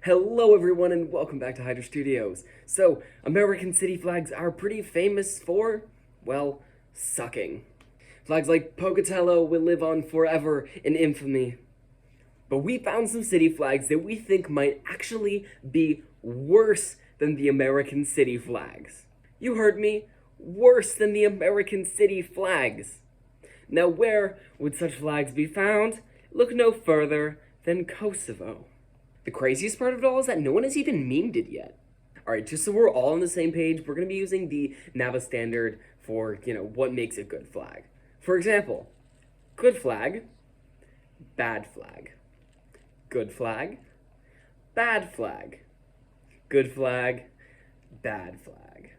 Hello everyone and welcome back to Hydra Studios. So, American city flags are pretty famous for, well, sucking. Flags like Pocatello will live on forever in infamy. But we found some city flags that we think might actually be worse than the American city flags. You heard me, worse than the American city flags. Now where would such flags be found? Look no further than Kosovo. The craziest part of it all is that no one has even memed it yet. Alright, just so we're all on the same page, we're going to be using the NAVA standard for, what makes a good flag. For example, good flag, bad flag. Good flag, bad flag. Good flag, bad flag.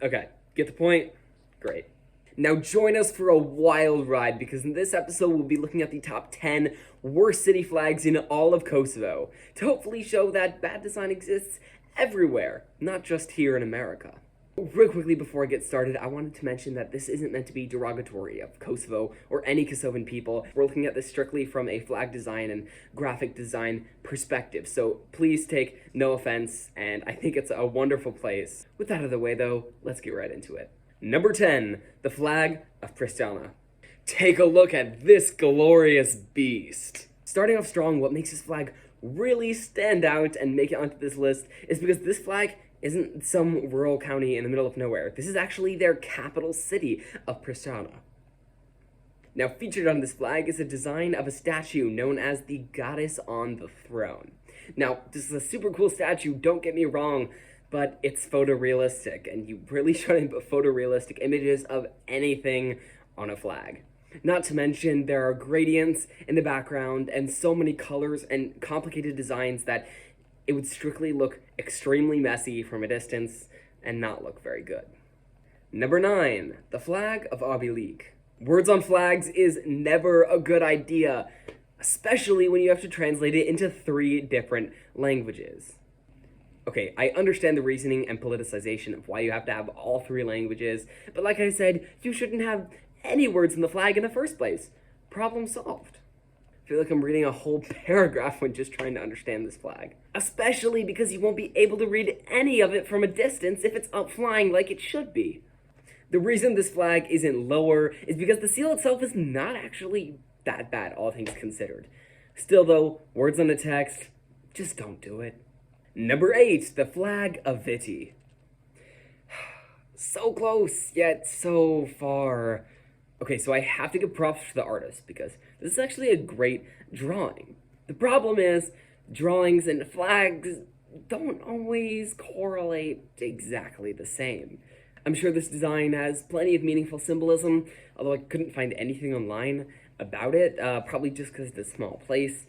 Okay, get the point? Great. Now join us for a wild ride, because in this episode we'll be looking at the top 10 worst city flags in all of Kosovo, to hopefully show that bad design exists everywhere, not just here in America. Real quickly before I get started, I wanted to mention that this isn't meant to be derogatory of Kosovo or any Kosovan people. We're looking at this strictly from a flag design and graphic design perspective, so please take no offense, and I think it's a wonderful place. With that out of the way though, let's get right into it. Number 10, the flag of Christiana. Take a look at this glorious beast. Starting off strong, what makes this flag really stand out and make it onto this list is because this flag isn't some rural county in the middle of nowhere. This is actually their capital city of Christiana. Now featured on this flag is a design of a statue known as the Goddess on the Throne. Now, this is a super cool statue, don't get me wrong, but it's photorealistic, and you really shouldn't put photorealistic images of anything on a flag. Not to mention, there are gradients in the background and so many colors and complicated designs that it would strictly look extremely messy from a distance and not look very good. Number 9, the flag of Obi League. Words on flags is never a good idea, especially when you have to translate it into 3 different languages. Okay, I understand the reasoning and politicization of why you have to have all 3 languages, but like I said, you shouldn't have any words in the flag in the first place. Problem solved. I feel like I'm reading a whole paragraph when just trying to understand this flag. Especially because you won't be able to read any of it from a distance if it's up flying like it should be. The reason this flag isn't lower is because the seal itself is not actually that bad, all things considered. Still though, words on the text, just don't do it. Number 8, the flag of Viti. So close, yet so far. Okay, so I have to give props to the artist, because this is actually a great drawing. The problem is, drawings and flags don't always correlate exactly the same. I'm sure this design has plenty of meaningful symbolism, although I couldn't find anything online about it, probably just because it's a small place.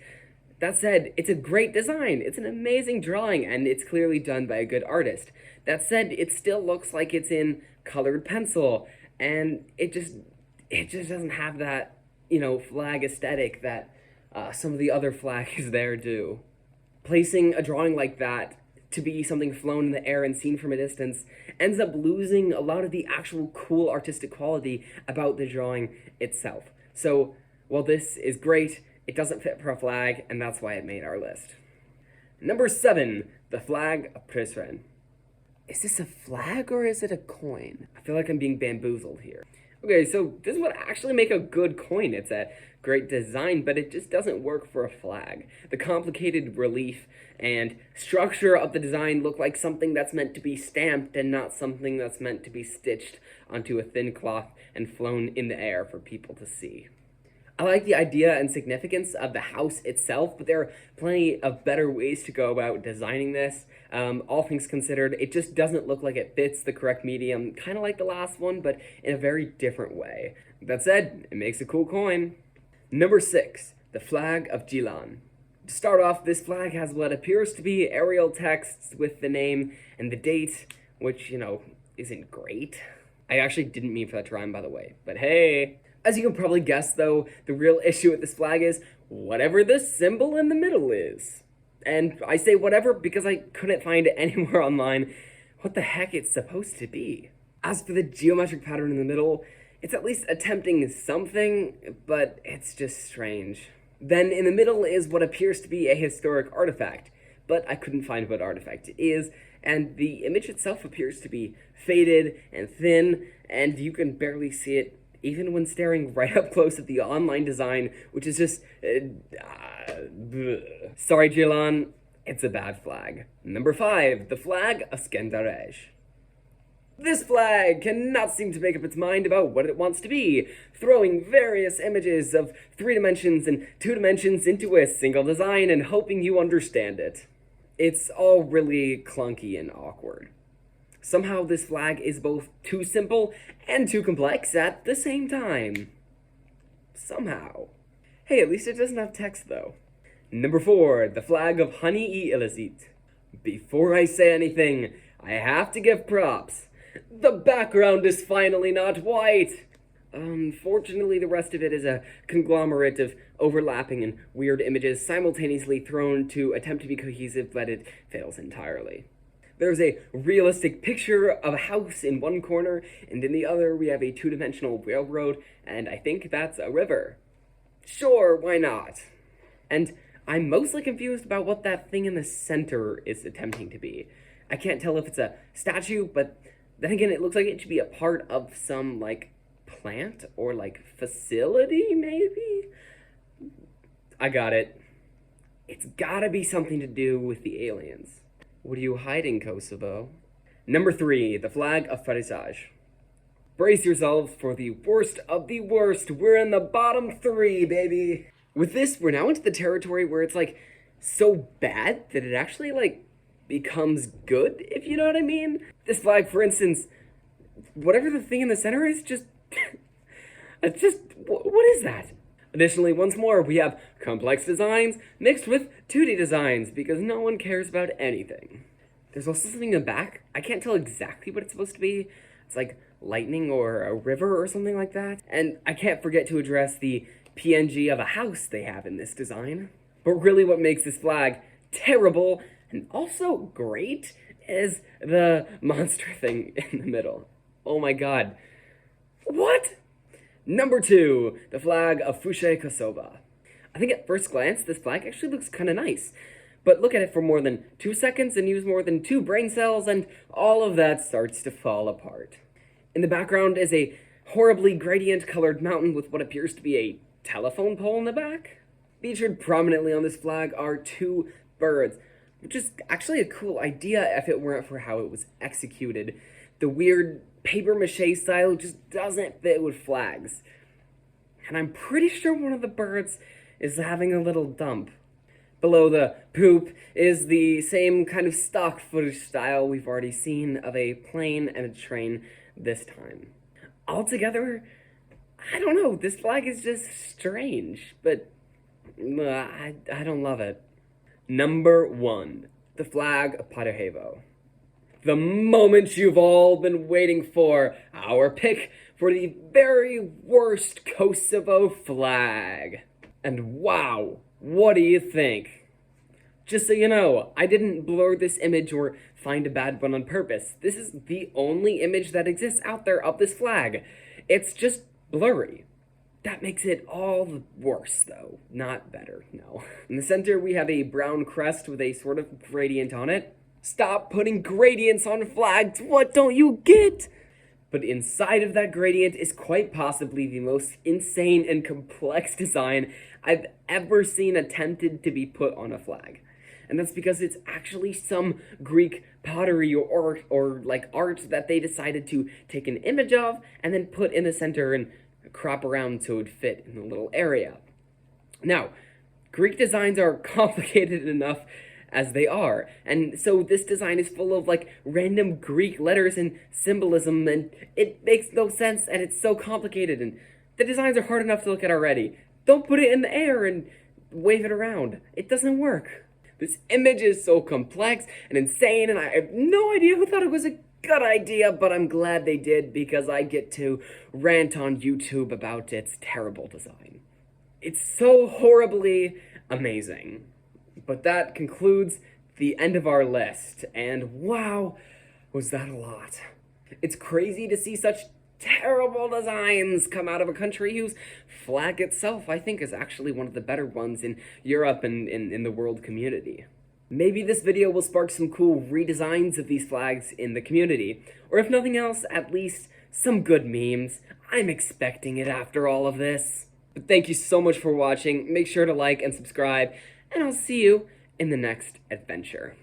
That said, it's a great design, it's an amazing drawing, and it's clearly done by a good artist. That said, it still looks like it's in colored pencil, and it just doesn't have that, flag aesthetic that some of the other flags there do. Placing a drawing like that to be something flown in the air and seen from a distance ends up losing a lot of the actual cool artistic quality about the drawing itself. So, while this is great, it doesn't fit for a flag, and that's why it made our list. Number 7, the flag of Prizren. Is this a flag or is it a coin? I feel like I'm being bamboozled here. Okay, so this would actually make a good coin. It's a great design, but it just doesn't work for a flag. The complicated relief and structure of the design look like something that's meant to be stamped and not something that's meant to be stitched onto a thin cloth and flown in the air for people to see. I like the idea and significance of the house itself, but there are plenty of better ways to go about designing this. All things considered, it just doesn't look like it fits the correct medium, kind of like the last one, but in a very different way. That said, it makes a cool coin. Number 6, the flag of Julian. To start off, this flag has what appears to be Arial text with the name and the date, which, isn't great. I actually didn't mean for that to rhyme, by the way, but hey. As you can probably guess, though, the real issue with this flag is whatever the symbol in the middle is. And I say whatever because I couldn't find anywhere online what the heck it's supposed to be. As for the geometric pattern in the middle, it's at least attempting something, but it's just strange. Then in the middle is what appears to be a historic artifact, but I couldn't find what artifact it is, and the image itself appears to be faded and thin, and you can barely see it even when staring right up close at the online design, which is just... Sorry, Julian, it's a bad flag. Number 5, the flag of Scandaresh. This flag cannot seem to make up its mind about what it wants to be, throwing various images of 3 dimensions and 2 dimensions into a single design and hoping you understand it. It's all really clunky and awkward. Somehow this flag is both too simple and too complex at the same time. Somehow. Hey, at least it doesn't have text though. Number 4, the flag of Honey Illazit. Before I say anything, I have to give props. The background is finally not white! Unfortunately, the rest of it is a conglomerate of overlapping and weird images simultaneously thrown to attempt to be cohesive, but it fails entirely. There's a realistic picture of a house in one corner, and in the other we have a 2-dimensional railroad, and I think that's a river. Sure, why not? And I'm mostly confused about what that thing in the center is attempting to be. I can't tell if it's a statue, but then again, it looks like it should be a part of some, plant or, facility, maybe? I got it. It's gotta be something to do with the aliens. What are you hiding, Kosovo? Number 3, the flag of Farisage. Brace yourselves for the worst of the worst. We're in the bottom 3, baby. With this, we're now into the territory where it's, so bad that it actually, becomes good, if you know what I mean. This flag, for instance, whatever the thing in the center is, what is that? Additionally, once more, we have complex designs mixed with 2D designs, because no one cares about anything. There's also something in the back. I can't tell exactly what it's supposed to be. It's like lightning or a river or something like that. And I can't forget to address the PNG of a house they have in this design. But really what makes this flag terrible and also great is the monster thing in the middle. Oh my god. What? Number 2, the flag of Fuchsia Kasoba. I think at first glance, this flag actually looks kind of nice. But look at it for more than 2 seconds and use more than 2 brain cells and all of that starts to fall apart. In the background is a horribly gradient-colored mountain with what appears to be a telephone pole in the back. Featured prominently on this flag are 2 birds, which is actually a cool idea if it weren't for how it was executed. The weird papier-mâché style just doesn't fit with flags. And I'm pretty sure one of the birds is having a little dump. Below the poop is the same kind of stock footage style we've already seen of a plane and a train this time. Altogether, I don't know, this flag is just strange, but I don't love it. Number 1, the flag of Sarajevo. The moment you've all been waiting for, our pick for the very worst Kosovo flag. And wow, what do you think? Just so you know, I didn't blur this image or find a bad one on purpose. This is the only image that exists out there of this flag. It's just blurry. That makes it all worse, though. Not better, no. In the center, we have a brown crest with a sort of gradient on it. Stop putting gradients on flags, what don't you get? But inside of that gradient is quite possibly the most insane and complex design I've ever seen attempted to be put on a flag. And that's because it's actually some Greek pottery or art that they decided to take an image of and then put in the center and crop around so it would fit in the little area. Now, Greek designs are complicated enough as they are, and so this design is full of random Greek letters and symbolism, and it makes no sense, and it's so complicated, and the designs are hard enough to look at already. Don't put it in the air and wave it around. It doesn't work. This image is so complex and insane, and I have no idea who thought it was a good idea, but I'm glad they did because I get to rant on YouTube about its terrible design. It's so horribly amazing. But that concludes the end of our list, and wow, was that a lot. It's crazy to see such terrible designs come out of a country whose flag itself, I think, is actually one of the better ones in Europe and in the world community. Maybe this video will spark some cool redesigns of these flags in the community, or if nothing else, at least some good memes. I'm expecting it after all of this. But thank you so much for watching, make sure to like and subscribe, and I'll see you in the next adventure.